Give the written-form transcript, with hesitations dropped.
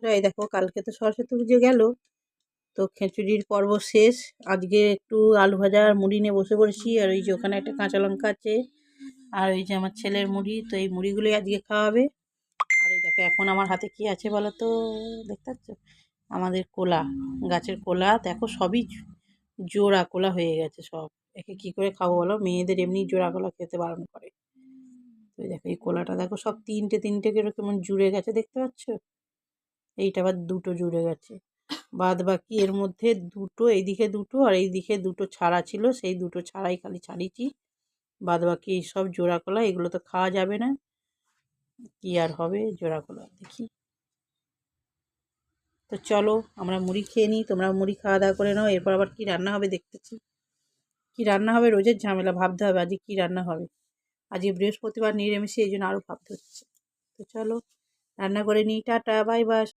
এই দেখো কালকে তো সরস্বতী পুজো গেল, তো খিচুড়ির পর্ব শেষ। আজকে একটু আলু ভাজা আর মুড়ি নিয়ে বসে পড়েছি। আর ওই যে ওখানে একটা কাঁচা লঙ্কা আছে, আর ওই যে আমার ছেলের মুড়ি, তো এই মুড়িগুলোই আজকে খাওয়াবে। আর এই দেখো এখন আমার হাতে কি আছে বলো তো, দেখতে পাচ্ছ? আমাদের কোলা, গাছের কোলা দেখো, সবই জোড়া কোলা হয়ে গেছে সব। একে কি করে খাবো বলো, মেয়েদের এমনি জোড়া কোলা খেতে বারণ করে। তো দেখো এই কোলাটা দেখো সব তিনটে তিনটে করে কেমন জুড়ে গেছে, দেখতে পাচ্ছ? এইটা আবার দুটো জুড়ে গেছে, বাদ বাকি এর মধ্যে দুটো, এইদিকে দুটো আর এইদিকে দুটো ছাড়া ছিল, সেই দুটো ছাড়াই খালি ছাড়িয়েছি। বাদ বাকি সব জোড়া কলা, এগুলো তো খাওয়া যাবে না। কি আর হবে জোড়া কলা, দেখি। তো চলো আমরা মুড়ি খেয়ে নিই, তোমরা মুড়ি খাওয়া দাওয়া করে নাও। এরপর আবার কি রান্না হবে দেখতেছি। কি রান্না হবে, রোজের ঝামেলা, ভাবতে হবে আজকে কি রান্না হবে। আজকে বৃহস্পতিবার নিরামিষে, এই জন্য আরও ভাবতে হচ্ছে। তো চলো রান্না করে নিই, টাটা বাই বাই।